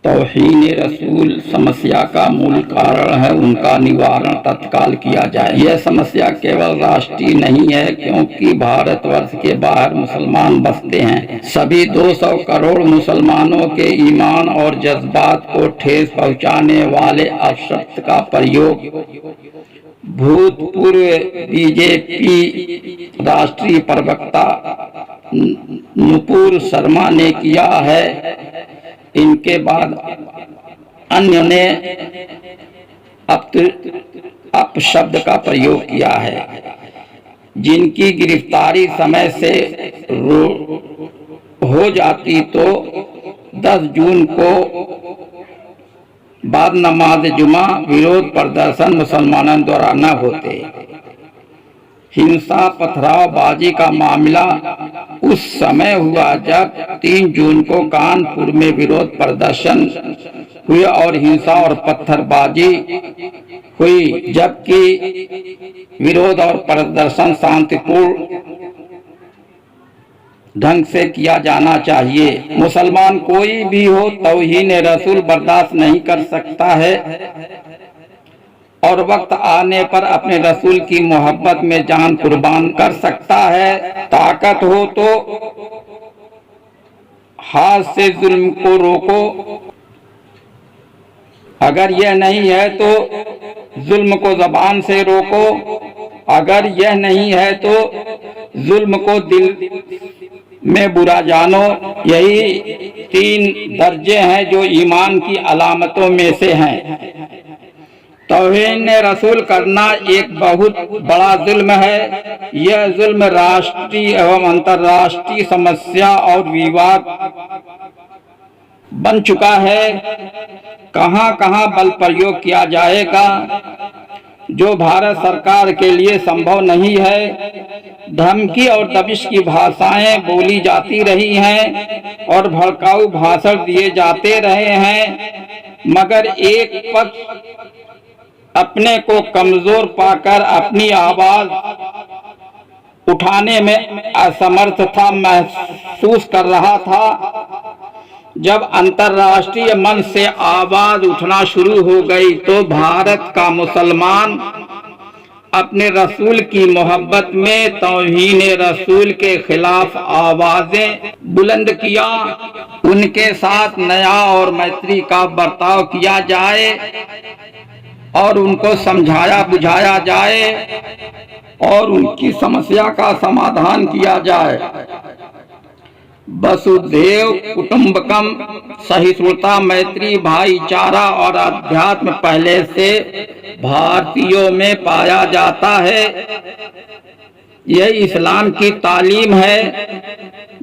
तौहीन रसूल समस्या का मूल कारण है, उनका निवारण तत्काल किया जाए। यह समस्या केवल राष्ट्रीय नहीं है, क्योंकि भारतवर्ष के बाहर मुसलमान बसते हैं। सभी 200 करोड़ मुसलमानों के ईमान और जज्बात को ठेस पहुंचाने वाले अपशब्द का प्रयोग भूतपूर्व बीजेपी राष्ट्रीय प्रवक्ता नुपुर शर्मा ने किया है। इनके बाद अन्य ने अपशब्द का प्रयोग किया है। जिनकी गिरफ्तारी समय से हो जाती तो 10 जून को बाद नमाज जुमा विरोध प्रदर्शन मुसलमानों द्वारा न होते। हिंसा पथरावबाजी का मामला उस समय हुआ जब 3 जून को कानपुर में विरोध प्रदर्शन हुए और हिंसा और पत्थरबाजी हुई, जबकि विरोध और प्रदर्शन शांतिपूर्ण ढंग से किया जाना चाहिए। मुसलमान कोई भी हो तौहीन रसूल बर्दाश्त नहीं कर सकता है और वक्त आने पर अपने रसूल की मोहब्बत में जान कुर्बान कर सकता है। ताकत हो तो हाथ से जुल्म को रोको, अगर यह नहीं है तो जुल्म को जबान से रोको, अगर यह नहीं है तो जुल्म को दिल में बुरा जानो। यही 3 दर्जे हैं जो ईमान की अलामतों में से हैं। तौहीन रसूल करना एक बहुत बड़ा जुल्म है। यह जुल्म राष्ट्रीय एवं अंतर्राष्ट्रीय समस्या और विवाद बन चुका है। कहां कहां बल प्रयोग किया जाएगा, जो भारत सरकार के लिए संभव नहीं है। धमकी और दबिश की भाषाएं बोली जाती रही हैं और भड़काऊ भाषण दिए जाते रहे हैं, मगर एक पक्ष अपने को कमजोर पाकर अपनी आवाज उठाने में असमर्थ था, महसूस कर रहा था। जब अंतर्राष्ट्रीय मंच से आवाज उठना शुरू हो गई तो भारत का मुसलमान अपने रसूल की मोहब्बत में तौहीन रसूल के खिलाफ आवाजें बुलंद किया। उनके साथ न्याय और मैत्री का बर्ताव किया जाए और उनको समझाया बुझाया जाए और उनकी समस्या का समाधान किया जाए। वसुधैव कुटुंबकम, सहिष्णुता, मैत्री, भाईचारा और अध्यात्म पहले से भारतीयों में पाया जाता है। यह इस्लाम की तालीम है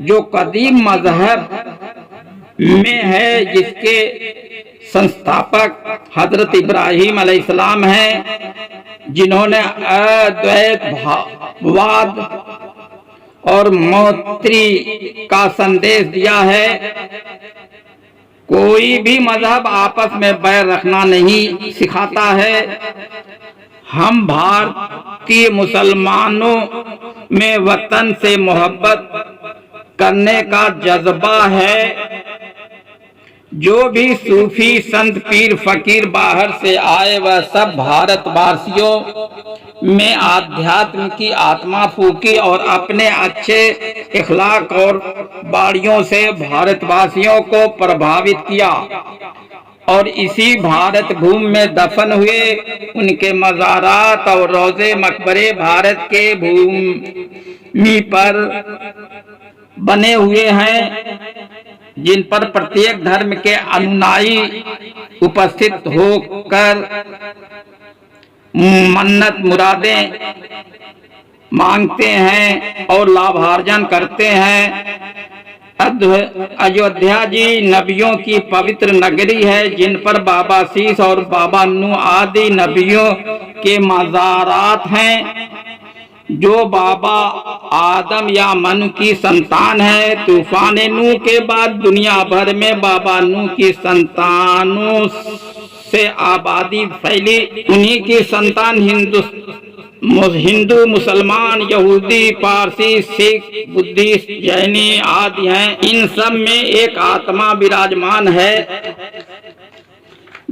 जो कदीम मजहब में है, जिसके संस्थापक हजरत इब्राहिम अलैहिस्सलाम हैं, जिन्होंने अद्वैतवाद और मैत्री का संदेश दिया है। कोई भी मजहब आपस में बैर रखना नहीं सिखाता है। हम भारतीय मुसलमानों में वतन से मोहब्बत करने का जज्बा है। जो भी सूफी संत पीर फकीर बाहर से आए वह सब भारतवासियों में आध्यात्म की आत्मा फूकी और अपने अच्छे इखलाक और बाड़ियों से भारतवासियों को प्रभावित किया और इसी भारत भूमि में दफन हुए। उनके मज़ारात और रोज़े मकबरे भारत के भूमि पर बने हुए हैं, जिन पर प्रत्येक धर्म के अनुयायी उपस्थित होकर मन्नत मुरादें मांगते हैं और लाभार्जन करते हैं। अयोध्या जी नबियों की पवित्र नगरी है, जिन पर बाबा शीश और बाबा नूह आदि नबियों के मज़ारात हैं। जो बाबा आदम या मनु की संतान है, तूफान नूह के बाद दुनिया भर में बाबा नूह की संतानों से आबादी फैली। उन्हीं की संतान हिंदू, मुसलमान, यहूदी, पारसी, सिख, बुद्धिस्ट, जैनी आदि हैं। इन सब में एक आत्मा विराजमान है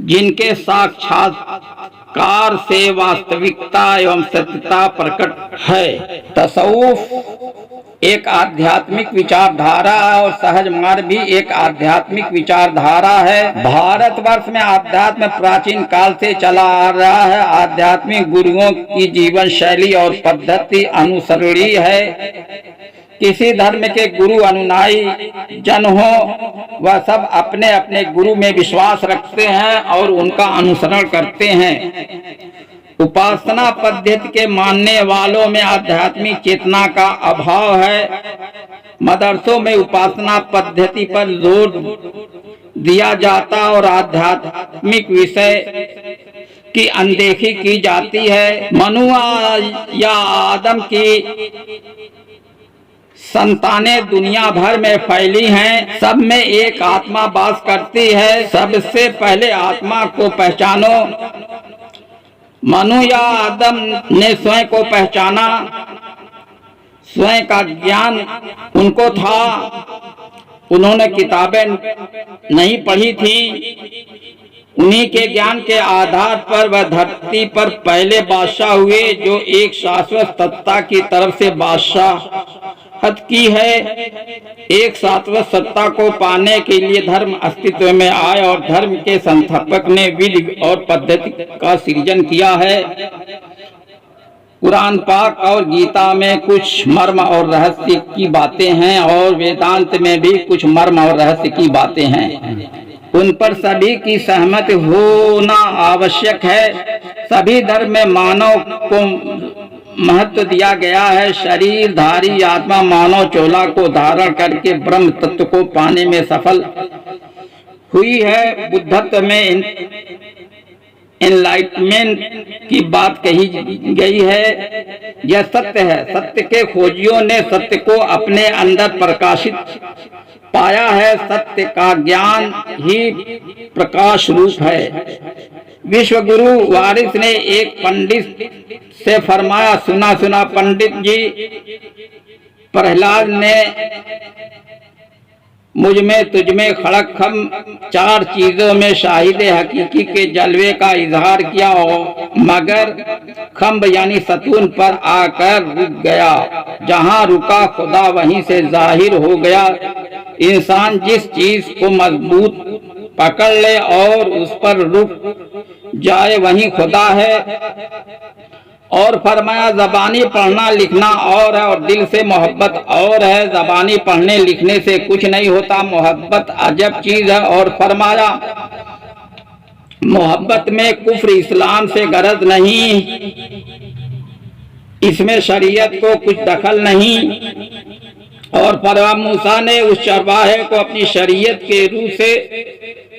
जिनके साक्षात्कार से वास्तविकता एवं सत्यता प्रकट है। तसव्वुफ एक आध्यात्मिक विचारधारा और सहज मार्ग भी एक आध्यात्मिक विचारधारा है। भारतवर्ष में आध्यात्म प्राचीन काल से चला आ रहा है। आध्यात्मिक गुरुओं की जीवन शैली और पद्धति अनुसरणीय है। किसी धर्म के गुरु अनुयायी जन हो, वह सब अपने अपने गुरु में विश्वास रखते हैं और उनका अनुसरण करते हैं। उपासना पद्धति के मानने वालों में आध्यात्मिक चेतना का अभाव है। मदरसों में उपासना पद्धति पर जोर दिया जाता और आध्यात्मिक विषय की अनदेखी की जाती है। मनु या आदम की संतानें दुनिया भर में फैली हैं। सब में एक आत्मा वास करती है। सबसे पहले आत्मा को पहचानो। मनु या आदम ने स्वयं को पहचाना। स्वयं का ज्ञान उनको था। उन्होंने किताबें नहीं पढ़ी थी। उन्हीं के ज्ञान के आधार पर वह धरती पर पहले बादशाह हुए जो एक शाश्वत सत्ता की तरफ से बादशाहत की है। एक शाश्वत सत्ता को पाने के लिए धर्म अस्तित्व में आए और धर्म के संस्थापक ने विधि और पद्धति का सृजन किया है। कुरान पाक और गीता में कुछ मर्म और रहस्य की बातें हैं और वेदांत में भी कुछ मर्म और रहस्य की बातें हैं। उन पर सभी की सहमति होना आवश्यक है। सभी धर्म में मानव को महत्व दिया गया है। शरीरधारी आत्मा मानव चोला को धारण करके ब्रह्म तत्व को पाने में सफल हुई है। बुद्धत्व में एनलाइटमेंट की बात कही गई है। यह सत्य है। सत्य के खोजियों ने सत्य को अपने अंदर प्रकाशित पाया है। सत्य का ज्ञान ही प्रकाश रूप है। विश्व गुरु वारिस ने एक पंडित से फरमाया, सुना सुना पंडित जी, प्रहलाद ने मुझ में तुझ में खड़क खम चार चीजों में शाहिद हकीकी के जलवे का इजहार किया मगर खम्ब यानी सतून पर आकर रुक गया। जहाँ रुका खुदा वहीं से जाहिर हो गया। इंसान जिस चीज को मजबूत पकड़ ले और उस पर रुक जाए वहीं खुदा है। और फरमाया, जबानी पढ़ना लिखना और है और दिल से मोहब्बत और है। जबानी पढ़ने लिखने से कुछ नहीं होता, मोहब्बत अजब चीज है। और फरमाया, मोहब्बत में कुफ्र इस्लाम से गरज नहीं, इसमें शरीयत को कुछ दखल नहीं। और फरमाया, मूसा ने उस चरवाहे को अपनी शरीयत के रूह से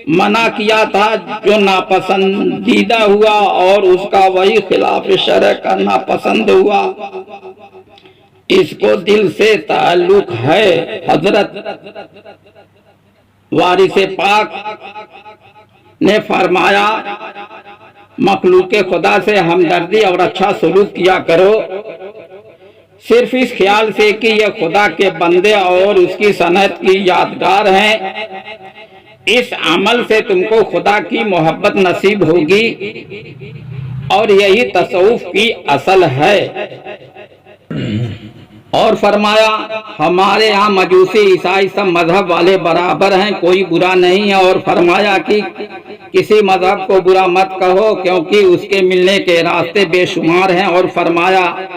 मना किया था जो नापसंदीदा हुआ और उसका वही खिलाफ शरअ करना पसंद हुआ। इसको दिल से ताल्लुक है। हजरत वारिस पाक ने फरमाया, मखलूके खुदा से हमदर्दी और अच्छा सलूक किया करो, सिर्फ इस ख्याल से कि यह खुदा के बंदे और उसकी सनत की यादगार हैं। इस अमल से तुमको खुदा की मोहब्बत नसीब होगी और यही तसव्वुफ की असल है। और फरमाया, हमारे यहाँ मजूसी ईसाई सब मजहब वाले बराबर हैं, कोई बुरा नहीं है। और फरमाया कि किसी मजहब को बुरा मत कहो क्योंकि उसके मिलने के रास्ते बेशुमार हैं। और फरमाया,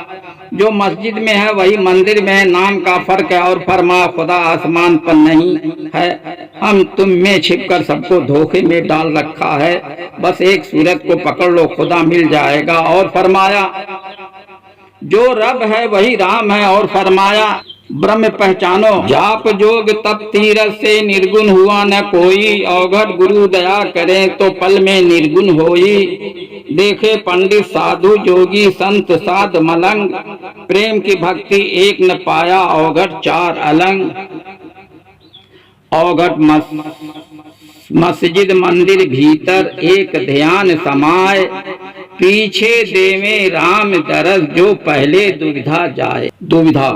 जो मस्जिद में है वही मंदिर में है, नाम का फर्क है। और फरमाया, खुदा आसमान पर नहीं है, हम तुम में छिपकर सबको धोखे में डाल रखा है। बस एक सूरत को पकड़ लो, खुदा मिल जाएगा। और फरमाया, जो रब है वही राम है। और फरमाया, ब्रह्म पहचानो, जाप जोग तप तीरथ से निर्गुण हुआ न कोई। अवघट गुरु दया करे तो पल में निर्गुण होई। देखे पंडित साधु जोगी संत साध मलंग, प्रेम की भक्ति एक न पाया अवघट चार अलंग। अवघट मस्जिद मंदिर भीतर एक ध्यान समाए, पीछे देवे राम दरस जो पहले दुविधा जाए। दुविधा,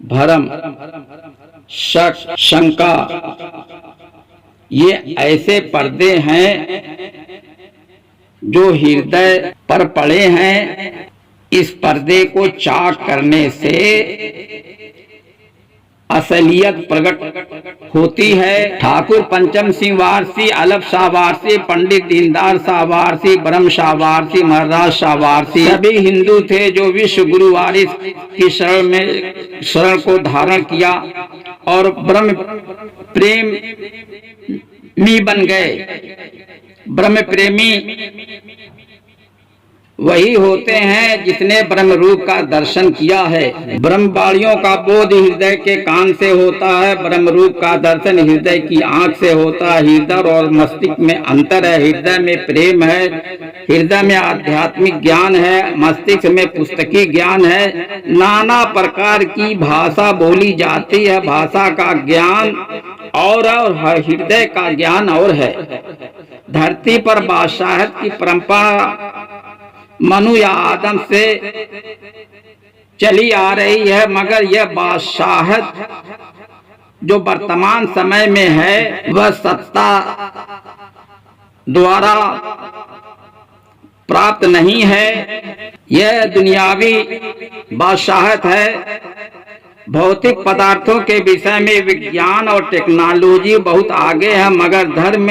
भरम, शक, शंका, ये ऐसे पर्दे हैं जो हृदय पर पड़े हैं। इस पर्दे को चाक करने से असलियत प्रकट होती है। ठाकुर पंचम सिंह वारसी, अलफ शाह वारसी, पंडित दीनदयाल शाह वारसी, ब्रह्म शाह वारसी, महाराज शाह वारसी सभी हिंदू थे जो विश्व गुरु वारिस की शरण को धारण किया और ब्रह्म प्रेमी बन गए। ब्रह्म प्रेमी वही होते हैं जिसने ब्रह्म रूप का दर्शन किया है। ब्रह्मवाणियों का बोध हृदय के कान से होता है, ब्रह्म रूप का दर्शन हृदय की आंख से होता है। हृदय और मस्तिष्क में अंतर है। हृदय में प्रेम है, हृदय में आध्यात्मिक ज्ञान है, मस्तिष्क में पुस्तकी ज्ञान है। नाना प्रकार की भाषा बोली जाती है, भाषा का ज्ञान और हृदय का ज्ञान और है। धरती पर बादशाहत की परंपरा मनु या आदम से चली आ रही है, मगर यह बादशाहत जो वर्तमान समय में है वह सत्ता द्वारा प्राप्त नहीं है। यह दुनियावी बादशाहत है। भौतिक पदार्थों के विषय में विज्ञान और टेक्नोलॉजी बहुत आगे है, मगर धर्म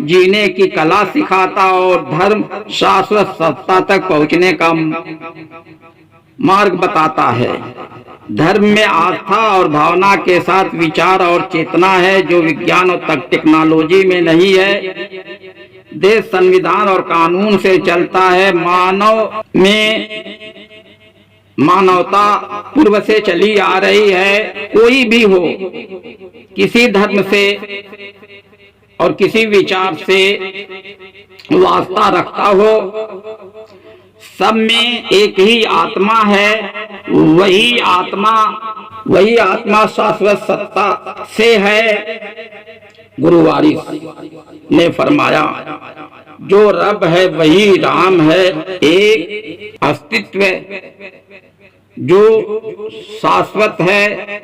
जीने की कला सिखाता और धर्म शाश्वत सत्ता तक पहुंचने का मार्ग बताता है। धर्म में आस्था और भावना के साथ विचार और चेतना है जो विज्ञान और टेक्नोलॉजी में नहीं है। देश संविधान और कानून से चलता है। मानव में मानवता पूर्व से चली आ रही है। कोई भी हो, किसी धर्म से और किसी विचार से वास्ता रखता हो, सब में एक ही आत्मा है। वही आत्मा शाश्वत सत्ता से है। गुरु वारिस ने फरमाया, जो रब है वही राम है। एक अस्तित्व जो शाश्वत है,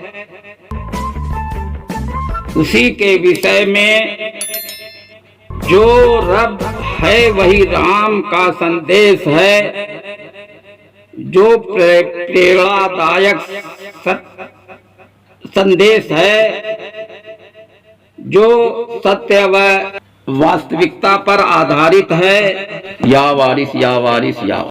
उसी के विषय में जो रब है वही राम का संदेश है, जो प्रेरणादायक संदेश है, जो सत्य व वास्तविकता पर आधारित है। या वारिस, या वारिस, या